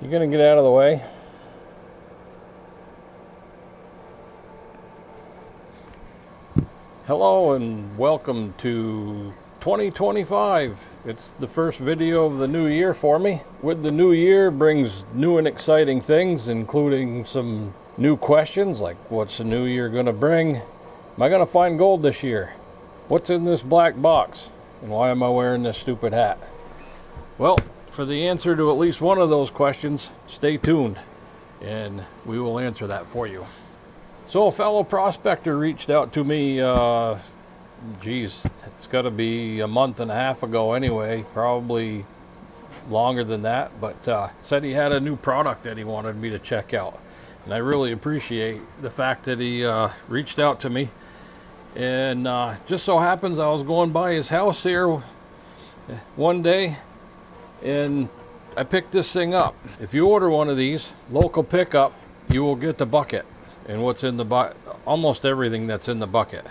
You're gonna get out of the way. Hello and welcome to 2025. It's the first video of the new year for me. With the new year brings new and exciting things, including some new questions like what's the new year gonna bring? Am I gonna find gold this year? What's in this black box? And why am I wearing this stupid hat? Well, for the answer to at least one of those questions, stay tuned and we will answer that for you. So a fellow prospector reached out to me, geez, it's got to be a month and a half ago anyway, probably longer than that, but said he had a new product that he wanted me to check out. And I really appreciate the fact that he reached out to me. And just so happens I was going by his house here one day and I picked this thing up. If you order one of these, local pickup, you will get the bucket and what's in the bucket, almost everything that's in the bucket.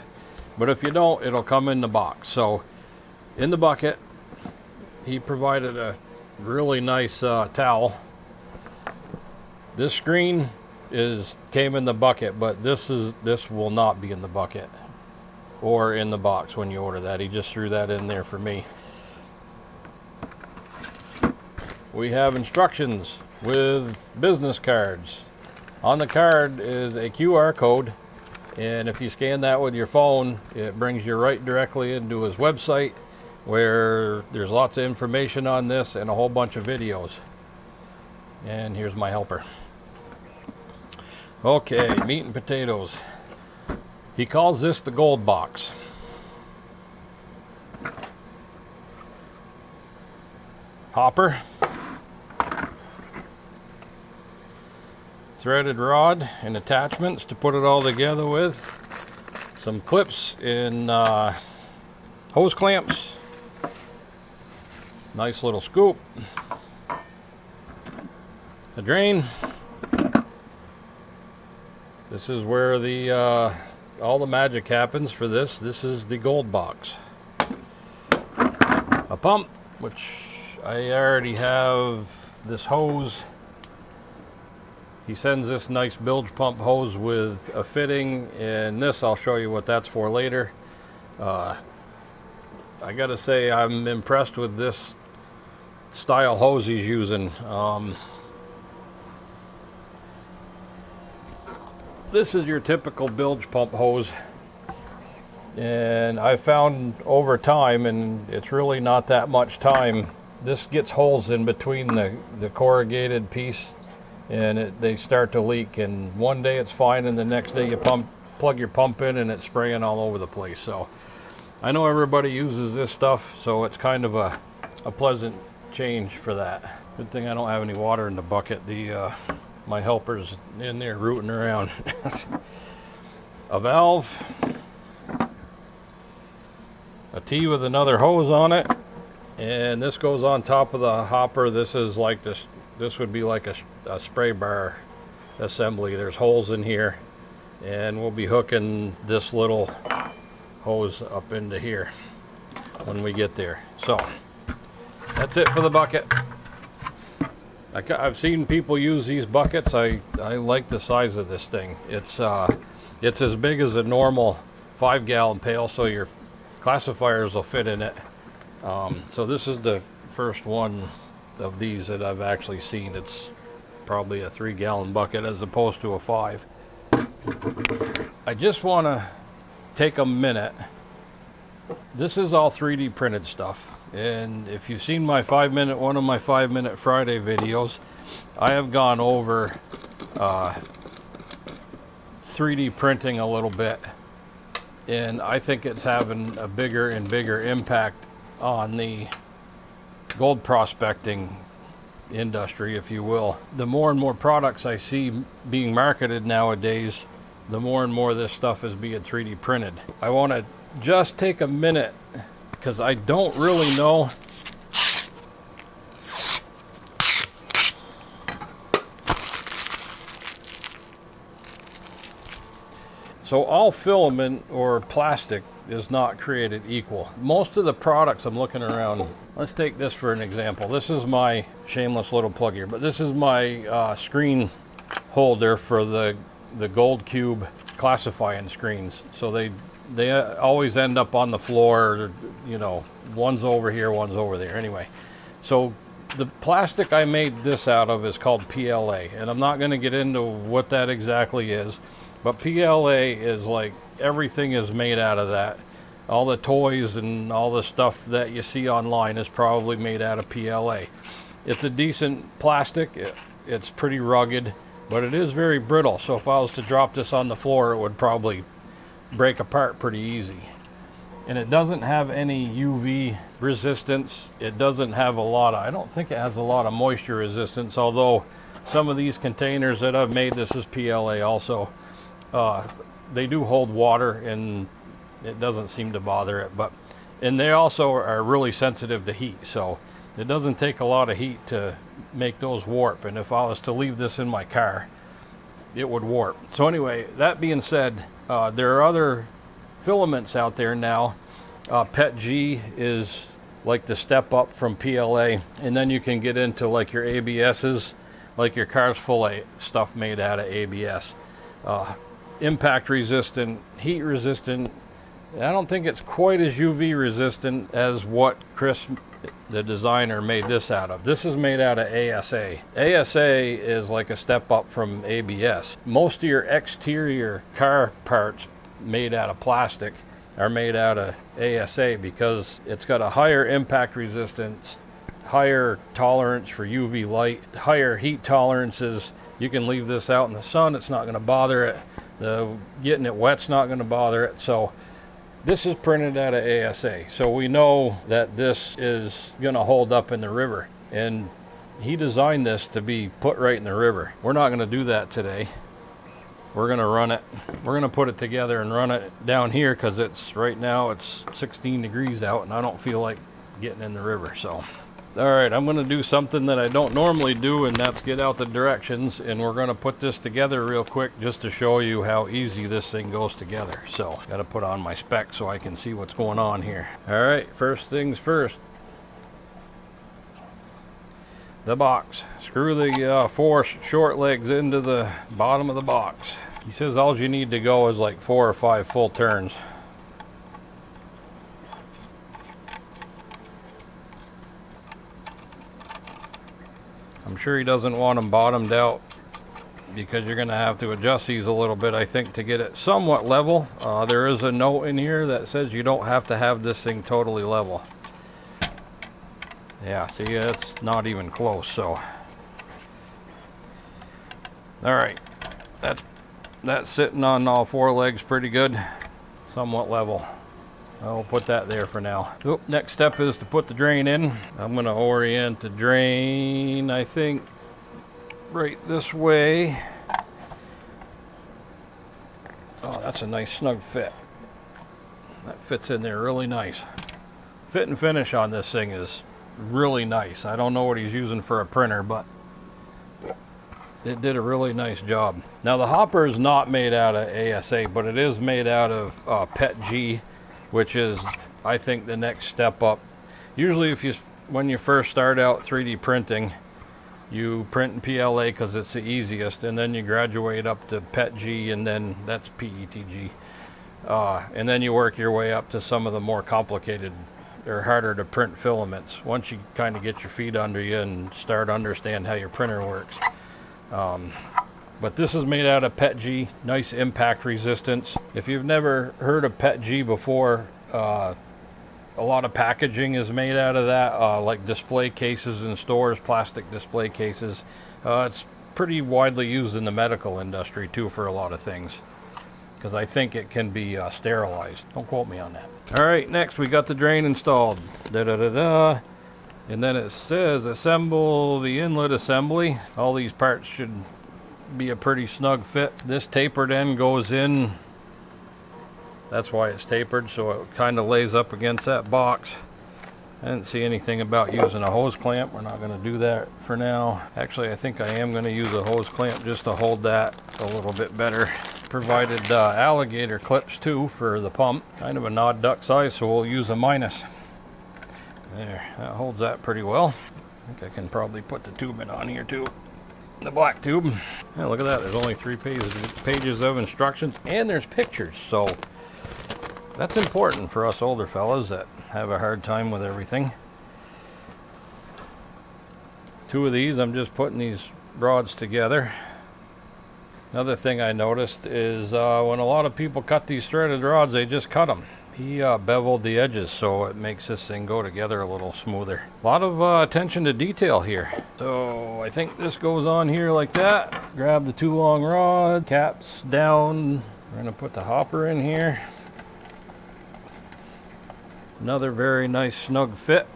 But if you don't, it'll come in the box. So in the bucket, he provided a really nice towel. This screen came in the bucket, but this will not be in the bucket or in the box when you order that. He just threw that in there for me. We have instructions with business cards. On the card is a QR code, and if you scan that with your phone, it brings you right directly into his website where there's lots of information on this and a whole bunch of videos. And here's my helper. Okay, meat and potatoes. He calls this the gold box. Hopper. Threaded rod and attachments to put it all together with. Some clips and hose clamps. Nice little scoop. A drain. This is where the all the magic happens for this. This is the gold box. A pump, which I already have this hose. He sends this nice bilge pump hose with a fitting, and this I'll show you what that's for later. I gotta say I'm impressed with this style hose he's using. This is your typical bilge pump hose, and I found over time, and it's really not that much time, this gets holes in between the corrugated piece, and they start to leak, and one day it's fine and the next day you plug your pump in and it's spraying all over the place. So I know everybody uses this stuff, so it's kind of a pleasant change for that. Good thing I don't have any water in the bucket. My helper's in there rooting around. A valve, a T with another hose on it, and this goes on top of the hopper. This is like this would be like a spray bar assembly. There's holes in here, and we'll be hooking this little hose up into here when we get there. So that's it for the bucket. I've seen people use these buckets. I like the size of this thing. It's as big as a normal 5-gallon pail, so your classifiers will fit in it. So this is the first one of these that I've actually seen. It's probably a 3-gallon bucket as opposed to a 5. I just want to take a minute. This is all 3D printed stuff, and if you've seen my one of my 5-minute Friday videos, I have gone over 3D printing a little bit, and I think it's having a bigger and bigger impact on the gold prospecting industry, if you will. The more and more products I see being marketed nowadays, the more and more this stuff is being 3D printed. I want to just take a minute because I don't really know So all filament or plastic is not created equal. Most of the products I'm looking around, let's take this for an example. This is my shameless little plug here, but this is my screen holder for the Gold Cube classifying screens. So they always end up on the floor, you know, one's over here, one's over there. Anyway, so the plastic I made this out of is called PLA, and I'm not going to get into what that exactly is, but PLA is like everything is made out of that. All the toys and all the stuff that you see online is probably made out of PLA. It's a decent plastic. It's pretty rugged, but it is very brittle. So if I was to drop this on the floor, it would probably break apart pretty easy. And it doesn't have any UV resistance. It doesn't have a lot of, I don't think it has a lot of moisture resistance, although some of these containers that I've made, this is PLA also, they do hold water and it doesn't seem to bother it. And they also are really sensitive to heat, so it doesn't take a lot of heat to make those warp. And if I was to leave this in my car, it would warp. So anyway, that being said, there are other filaments out there now. PETG is like the step up from PLA, and then you can get into like your ABSs, like your car's full of stuff made out of ABS. Impact resistant, heat resistant. I don't think it's quite as UV resistant as what Chris, the designer, made this out of. This is made out of ASA. ASA is like a step up from ABS. Most of your exterior car parts made out of plastic are made out of ASA because it's got a higher impact resistance, higher tolerance for UV light, higher heat tolerances. You can leave this out in the sun, it's not going to bother it. Getting it wet's not going to bother it. So this is printed out of ASA, so we know that this is going to hold up in the river, and he designed this to be put right in the river. We're not going to do that today. We're going to run it, we're going to put it together and run it down here because it's right now it's 16 degrees out and I don't feel like getting in the river. So alright, I'm going to do something that I don't normally do, and that's get out the directions, and we're going to put this together real quick just to show you how easy this thing goes together. So got to put on my specs so I can see what's going on here. Alright, first things first, the box. Screw the 4 short legs into the bottom of the box. He says all you need to go is like 4 or 5 full turns. I'm sure he doesn't want them bottomed out because you're going to have to adjust these a little bit, I think, to get it somewhat level. There is a note in here that says you don't have to have this thing totally level. Yeah, see, it's not even close. So alright, that's sitting on all 4 legs pretty good, somewhat level. I'll put that there for now. Next step is to put the drain in. I'm going to orient the drain, I think, right this way. Oh, that's a nice snug fit. That fits in there really nice. Fit and finish on this thing is really nice. I don't know what he's using for a printer, but it did a really nice job. Now the hopper is not made out of ASA, but it is made out of PETG, which is, I think, the next step up. Usually when you first start out 3D printing, you print in PLA because it's the easiest, and then you graduate up to PETG, and then that's PETG. And then you work your way up to some of the more complicated or harder to print filaments once you kind of get your feet under you and start to understand how your printer works. But this is made out of PETG, nice impact resistance. If you've never heard of PETG before, a lot of packaging is made out of that, like display cases in stores, plastic display cases. It's pretty widely used in the medical industry too for a lot of things, because I think it can be sterilized. Don't quote me on that. Alright, next we got the drain installed. And then it says assemble the inlet assembly. All these parts should be a pretty snug fit. This tapered end goes in. That's why it's tapered, so it kind of lays up against that box. I didn't see anything about using a hose clamp. We're not going to do that for now. Actually, I think I am going to use a hose clamp just to hold that a little bit better. provided alligator clips too for the pump. Kind of an odd duck size, so we'll use a minus. There, that holds that pretty well. I think I can probably put the tubing on here too. The black tube. Yeah, look at that. There's only 3 pages of instructions, and there's pictures. So that's important for us older fellas that have a hard time with everything. 2 of these, I'm just putting these rods together. Another thing I noticed is when a lot of people cut these threaded rods, they just cut them. He beveled the edges, so it makes this thing go together a little smoother. A lot of attention to detail here. So I think this goes on here like that. Grab the 2 long rods, caps down. We're gonna put the hopper in here. Another very nice snug fit.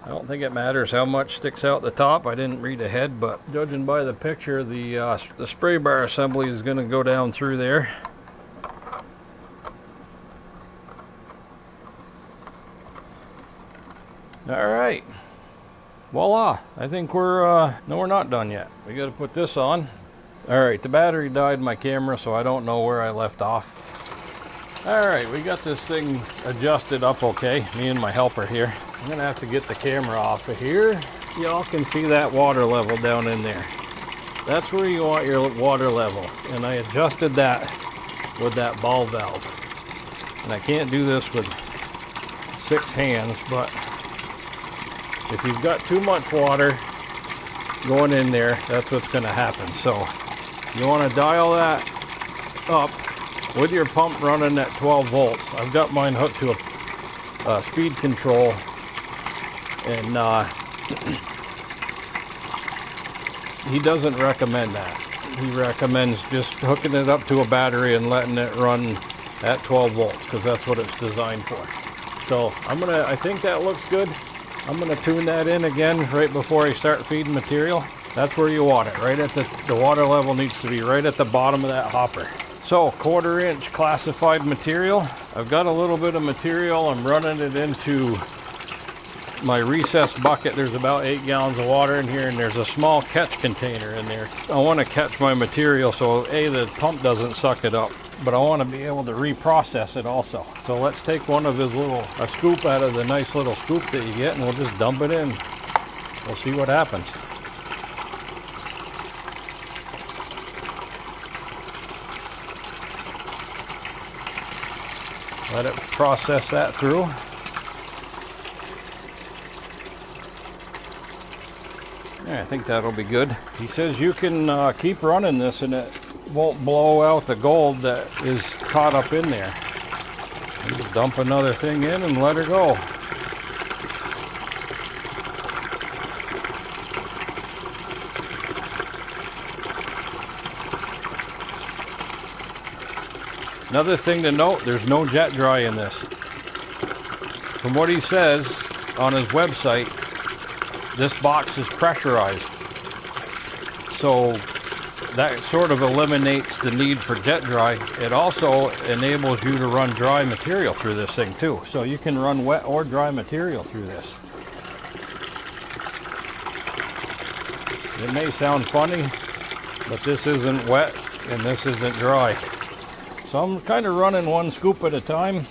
I don't think it matters how much sticks out the top. I didn't read ahead, but judging by the picture, the spray bar assembly is going to go down through there. All right, voila. I think we're no, we're not done yet. We got to put this on. All right, the battery died in my camera, so I don't know where I left off. All right, we got this thing adjusted up okay, me and my helper here. I'm gonna have to get the camera off of here. Y'all can see that water level down in there. That's where you want your water level. And I adjusted that with that ball valve. And I can't do this with 6 hands, but if you've got too much water going in there, that's what's gonna happen. So you wanna dial that up with your pump running at 12 volts. I've got mine hooked to a speed control. And he doesn't recommend that. He recommends just hooking it up to a battery and letting it run at 12 volts because that's what it's designed for. So I think that looks good. I'm gonna tune that in again right before I start feeding material. That's where you want it, right at the water level needs to be right at the bottom of that hopper. So 1/4 inch classified material. I've got a little bit of material. I'm running it into my recessed bucket. There's about 8 gallons of water in here, and there's a small catch container in there. I want to catch my material so the pump doesn't suck it up, but I want to be able to reprocess it also. So let's take one of his a scoop out of the nice little scoop that you get, and we'll just dump it in. We'll see what happens. Let it process that through. Yeah, I think that'll be good. He says you can keep running this and it won't blow out the gold that is caught up in there. Just dump another thing in and let her go. Another thing to note, there's no jet dry in this. From what he says on his website, this box is pressurized. So that sort of eliminates the need for jet dry. It also enables you to run dry material through this thing too. So you can run wet or dry material through this. It may sound funny, but this isn't wet and this isn't dry. So I'm kind of running 1 scoop at a time.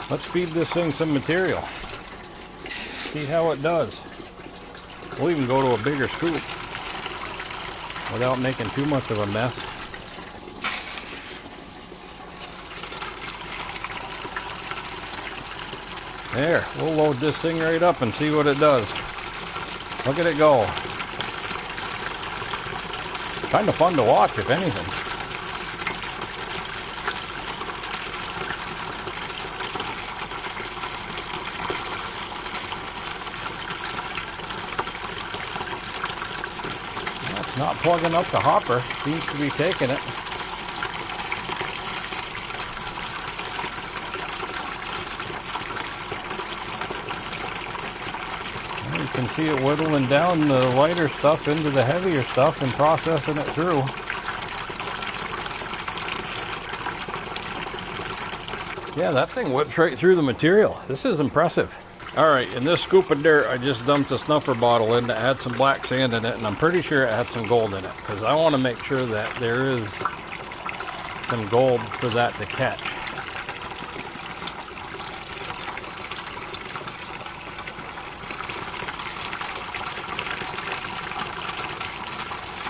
Let's feed this thing some material. See how it does. We'll even go to a bigger scoop without making too much of a mess. There, we'll load this thing right up and see what it does. Look at it go. Kind of fun to watch, if anything. That's not plugging up the hopper. Seems to be taking it. You can see it whittling down the lighter stuff into the heavier stuff and processing it through. Yeah, that thing whips right through the material. This is impressive. All right, in this scoop of dirt, I just dumped a snuffer bottle in to add some black sand in it, and I'm pretty sure it had some gold in it, because I want to make sure that there is some gold for that to catch.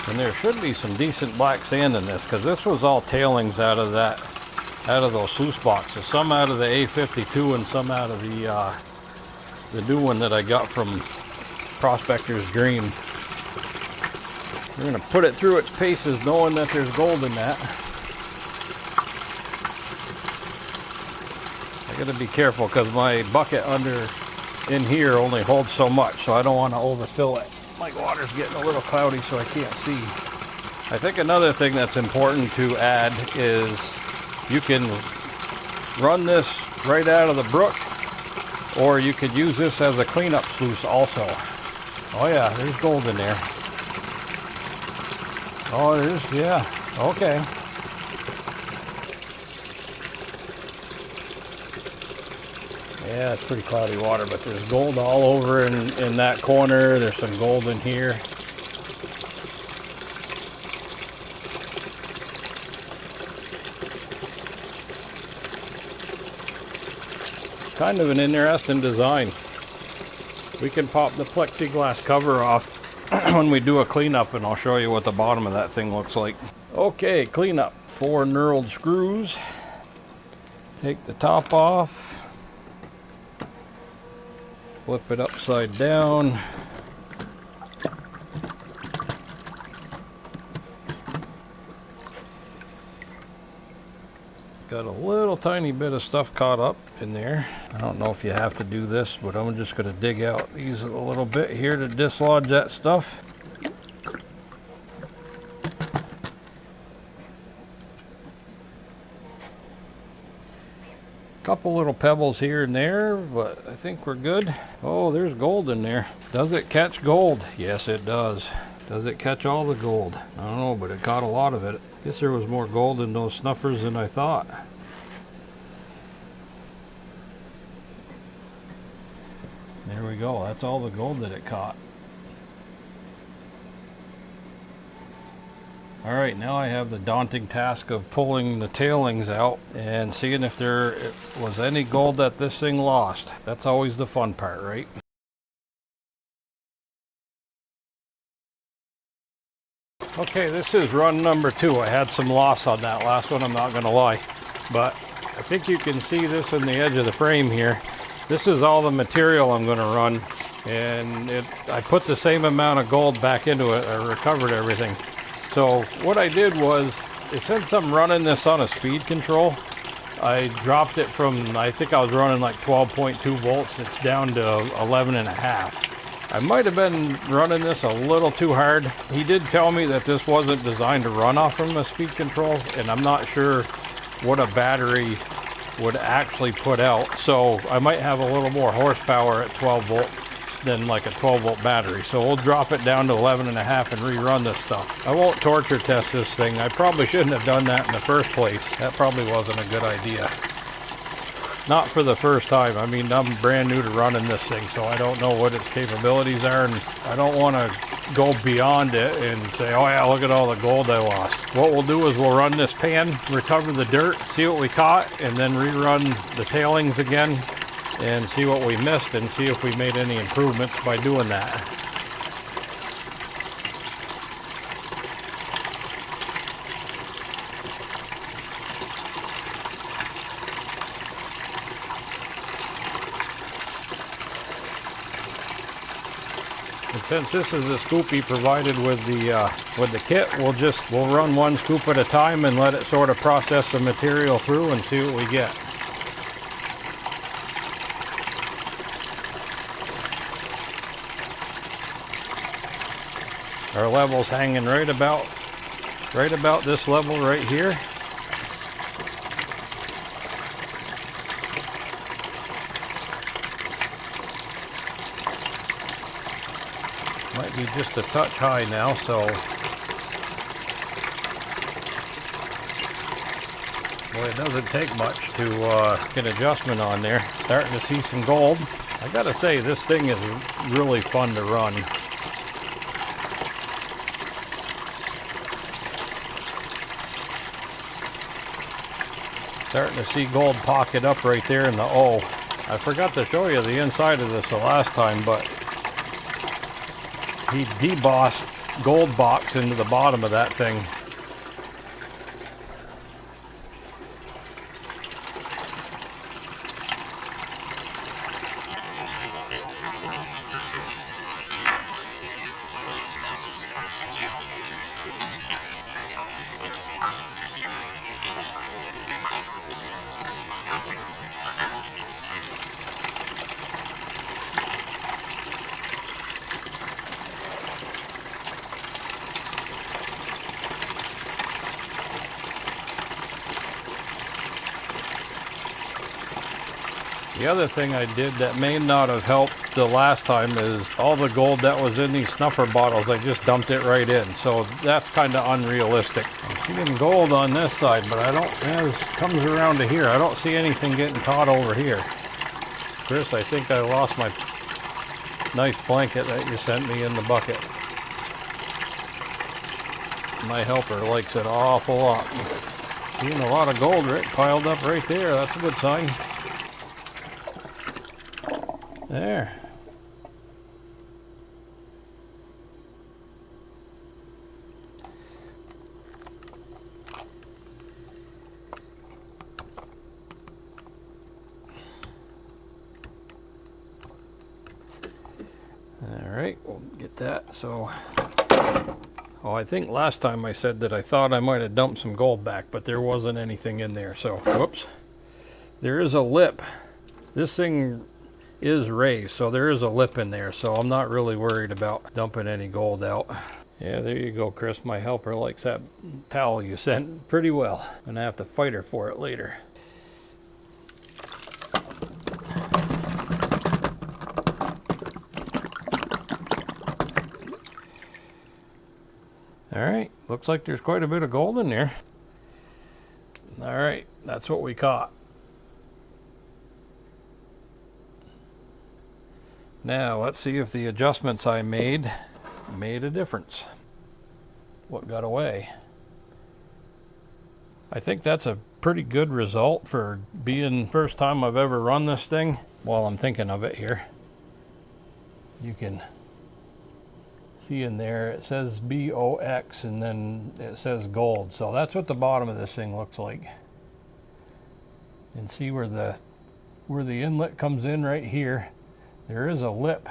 And there should be some decent black sand in this, because this was all tailings out of those sluice boxes. Some out of the A52 and some out of the new one that I got from Prospector's Dream. We're going to put it through its paces knowing that there's gold in that. I got to be careful because my bucket under in here only holds so much, so I don't want to overfill it. My water's getting a little cloudy so I can't see. I think another thing that's important to add is you can run this right out of the brook, or you could use this as a cleanup sluice also. Oh yeah, there's gold in there. Oh, there's, yeah, okay. Yeah, it's pretty cloudy water, but there's gold all over in that corner. There's some gold in here. Kind of an interesting design. We can pop the plexiglass cover off when we do a cleanup, and I'll show you what the bottom of that thing looks like. Okay, cleanup. 4 knurled screws. Take the top off. Flip it upside down. Got a little tiny bit of stuff caught up in there. I don't know if you have to do this, but I'm just going to dig out these a little bit here to dislodge that stuff. Couple little pebbles here and there, but I think we're good. Oh, there's gold in there. Does it catch gold? Yes, it does. Does it catch all the gold? I don't know, but it caught a lot of it. Guess there was more gold in those snuffers than I thought. There we go. That's all the gold that it caught. All right, now I have the daunting task of pulling the tailings out and seeing if there was any gold that this thing lost. That's always the fun part, right? Okay, this is run number 2. I had some loss on that last one, I'm not going to lie. But I think you can see this in the edge of the frame here. This is all the material I'm going to run. And I put the same amount of gold back into it. I recovered everything. So what I did was, since I'm running this on a speed control, I dropped it from, I think I was running like 12.2 volts. It's down to 11.5. I might have been running this a little too hard. He did tell me that this wasn't designed to run off from a speed control, and I'm not sure what a battery would actually put out. So I might have a little more horsepower at 12 volt than like a 12 volt battery. So we'll drop it down to 11.5 and rerun this stuff. I won't torture test this thing. I probably shouldn't have done that in the first place. That probably wasn't a good idea. Not for the first time. I mean, I'm brand new to running this thing, so I don't know what its capabilities are, and I don't want to go beyond it and say, oh yeah, look at all the gold I lost. What we'll do is we'll run this pan, recover the dirt, see what we caught, and then rerun the tailings again and see what we missed and see if we made any improvements by doing that. And since this is a scoopy provided with the kit, we'll run one scoop at a time and let it sort of process the material through and see what we get. Our level's hanging right about this level right here. Might be just a touch high now, so Boy, it doesn't take much to get adjustment on there. Starting to see some gold. I gotta say, this thing is really fun to run. Starting to see gold pocket up right there in the O. I forgot to show you the inside of this the last time, but he debossed gold box into the bottom of that thing. The other thing I did that may not have helped the last time is all the gold that was in these snuffer bottles, I just dumped it right in. So that's kind of unrealistic. I'm seeing gold on this side, but I don't, as it comes around to here, I don't see anything getting caught over here. Chris, I think I lost my nice blanket that you sent me in the bucket. My helper likes it an awful lot. Seeing a lot of gold right piled up right there, that's a good sign. There. All right, we'll get that. So, I think last time I said that I thought I might have dumped some gold back, but there wasn't anything in there. So, whoops. There is a lip. This thing is raised, so there is a lip in there, so I'm not really worried about dumping any gold out. Yeah, there you go, Chris. My helper likes that towel you sent pretty well. I'm gonna have to fight her for it later. All right, looks like there's quite a bit of gold in there. All right, that's what we caught. Now, let's see if the adjustments I made a difference. What got away? I think that's a pretty good result for being first time I've ever run this thing. While I'm thinking of it here, you can see in there it says BOX and then it says gold. So that's what the bottom of this thing looks like. And see where the inlet comes in right here. There is a lip.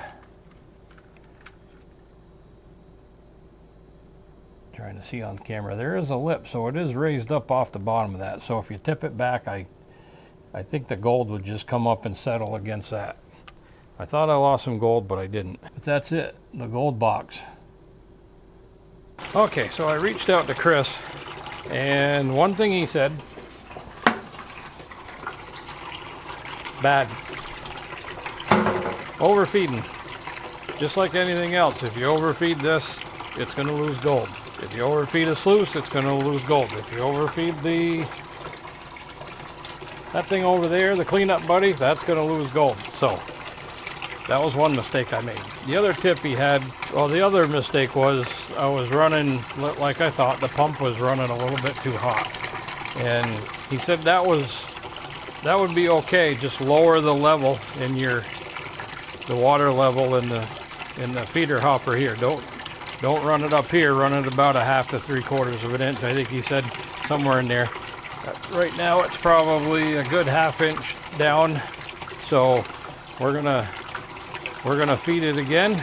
Trying to see on camera. There is a lip, so it is raised up off the bottom of that. So if you tip it back, I think the gold would just come up and settle against that. I thought I lost some gold, but I didn't. But that's it, the gold box. Okay, so I reached out to Chris, and one thing he said, bad. Overfeeding. Just like anything else, if you overfeed this, it's going to lose gold. If you overfeed a sluice, it's going to lose gold. If you overfeed that thing over there, the cleanup buddy, that's going to lose gold. So that was one mistake I made. The other tip he had, well, the other mistake was I was running, like I thought, the pump was running a little bit too hot. And he said that would be okay, just lower the level in the water level in the feeder hopper here. Don't run it up here, run it about 1/2 to 3/4 of an inch. I think he said somewhere in there. Right now it's probably a good 1/2 inch down. So we're gonna feed it again.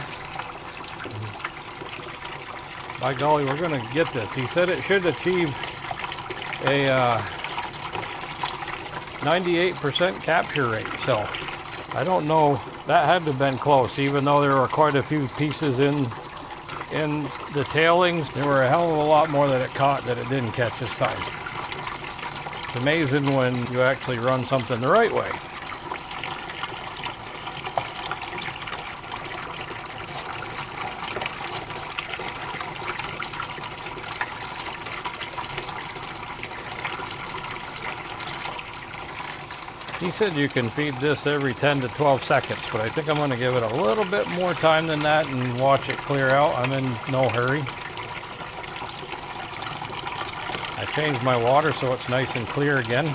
By golly, we're gonna get this. He said it should achieve a 98% capture rate. So I don't know, that had to have been close, even though there were quite a few pieces in the tailings. There were a hell of a lot more that it caught that it didn't catch this time. It's amazing when you actually run something the right way. He said you can feed this every 10 to 12 seconds, but I think I'm going to give it a little bit more time than that and watch it clear out. I'm in no hurry. I changed my water so it's nice and clear again.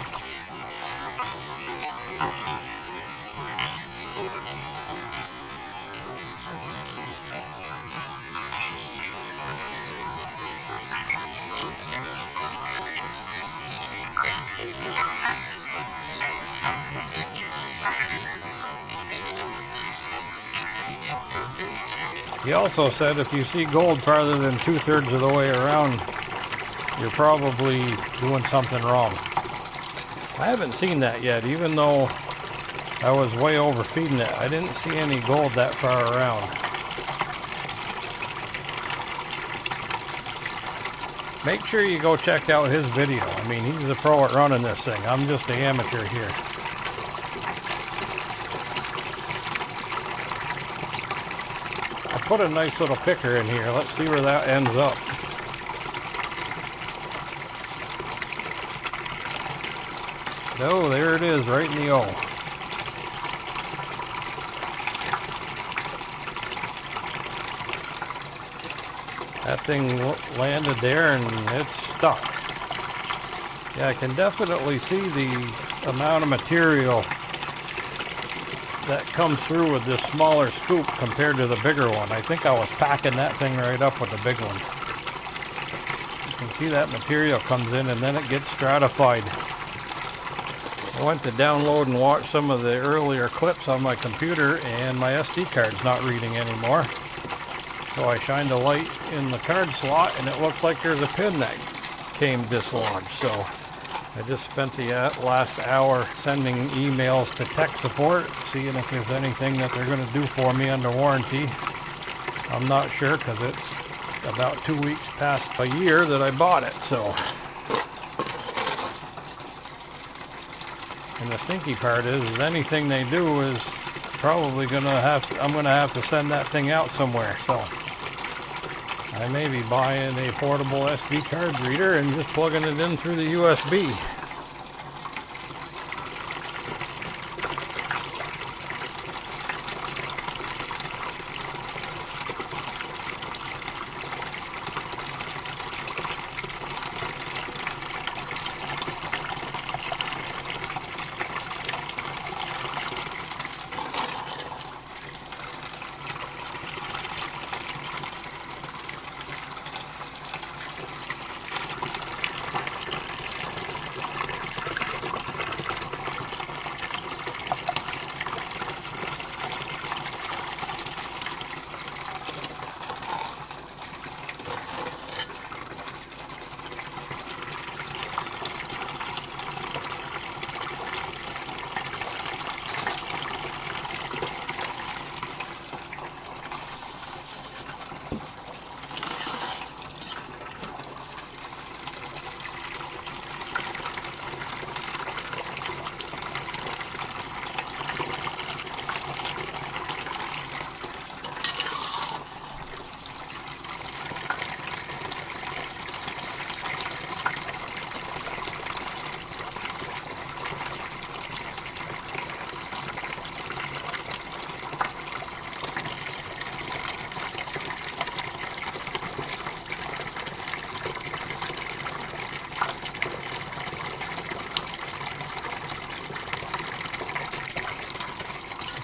He also said if you see gold farther than 2/3 of the way around, you're probably doing something wrong. I haven't seen that yet, even though I was way overfeeding it. I didn't see any gold that far around. Make sure you go check out his video. I mean, he's the pro at running this thing. I'm just the amateur here. I put a nice little picker in here. Let's see where that ends up. Oh, there it is, right in the O. That thing landed there and it's stuck. Yeah, I can definitely see the amount of material that comes through with this smaller scoop compared to the bigger one. I think I was packing that thing right up with the big one. You can see that material comes in and then it gets stratified. I went to download and watch some of the earlier clips on my computer and my SD card's not reading anymore. So I shined a light in the card slot and it looks like there's a pin that came dislodged. So I just spent the last hour sending emails to tech support, seeing if there's anything that they're going to do for me under warranty. I'm not sure because it's about 2 weeks past a year that I bought it. So, and the stinky part is anything they do is probably going to I'm going to have to send that thing out somewhere. So I may be buying a portable SD card reader and just plugging it in through the USB.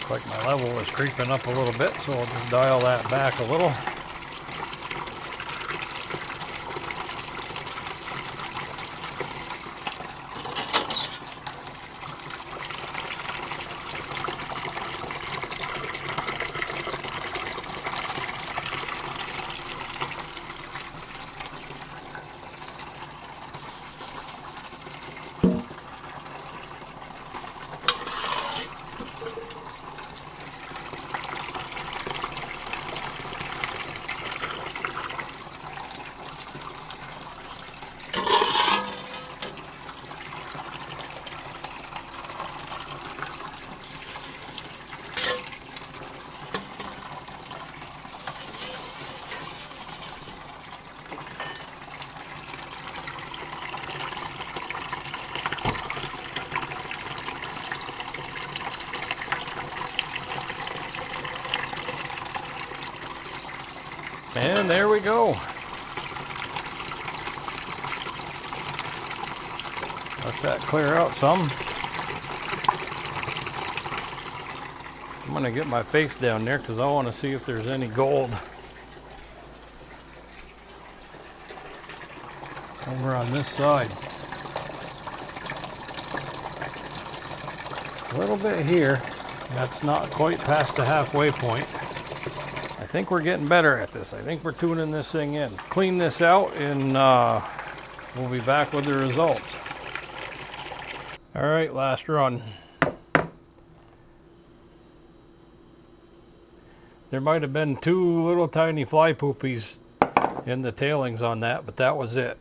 Like my level is creeping up a little bit, so I'll just dial that back a little. And there we go. Let that clear out some. I'm going to get my face down there because I want to see if there's any gold. Over on this side. A little bit here. That's not quite past the halfway point. I think we're getting better at this. I think we're tuning this thing in. Clean this out and we'll be back with the results. All right, last run. There might have been 2 little tiny fly poopies in the tailings on that, but that was it.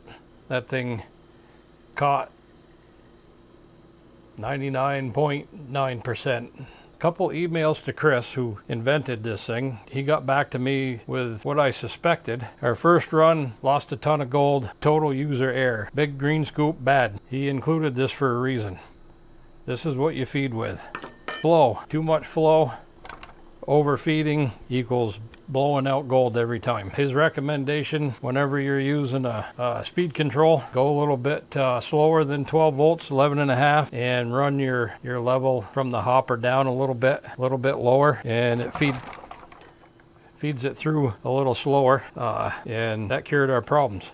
That thing caught 99.9%. Couple emails to Chris, who invented this thing. He got back to me with what I suspected. Our first run, lost a ton of gold, total user error. Big green scoop, bad. He included this for a reason. This is what you feed with. Flow, too much flow, overfeeding equals blowing out gold every time. His recommendation, whenever you're using a speed control, go a little bit slower than 12 volts, 11.5, and run your level from the hopper down a little bit lower, and it feeds it through a little slower, and that cured our problems.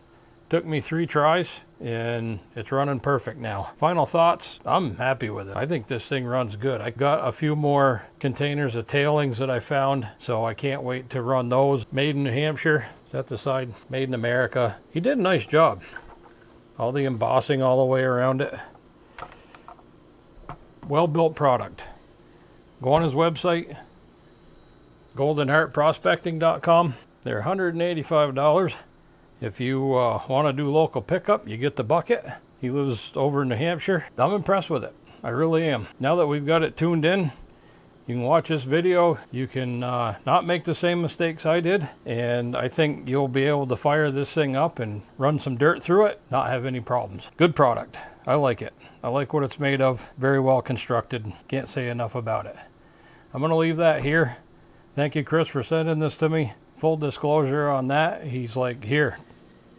Took me 3 tries and it's running perfect now. Final thoughts, I'm happy with it. I think this thing runs good. I got a few more containers of tailings that I found, so I can't wait to run those. Made in New Hampshire, set the side, made in America. He did a nice job. All the embossing all the way around it. Well-built product. Go on his website, goldenheartprospecting.com. They're $185. If you want to do local pickup, you get the bucket. He lives over in New Hampshire. I'm impressed with it. I really am. Now that we've got it tuned in, you can watch this video. You can not make the same mistakes I did. And I think you'll be able to fire this thing up and run some dirt through it, not have any problems. Good product. I like it. I like what it's made of. Very well constructed. Can't say enough about it. I'm going to leave that here. Thank you, Chris, for sending this to me. Full disclosure on that, he's like, here,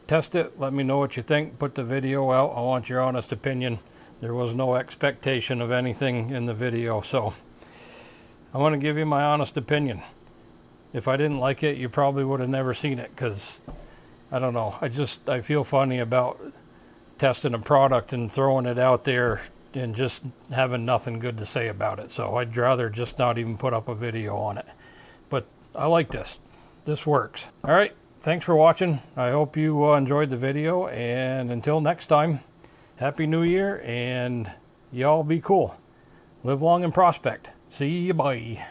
test it, let me know what you think, put the video out, I want your honest opinion. There was no expectation of anything in the video, so I want to give you my honest opinion. If I didn't like it, you probably would have never seen it, because I don't know, I feel funny about testing a product and throwing it out there and just having nothing good to say about it. So I'd rather just not even put up a video on it. But I like this. This works. All right, thanks for watching. I hope you enjoyed the video, and until next time, Happy New Year, and y'all be cool. Live long and prospect. See you, bye.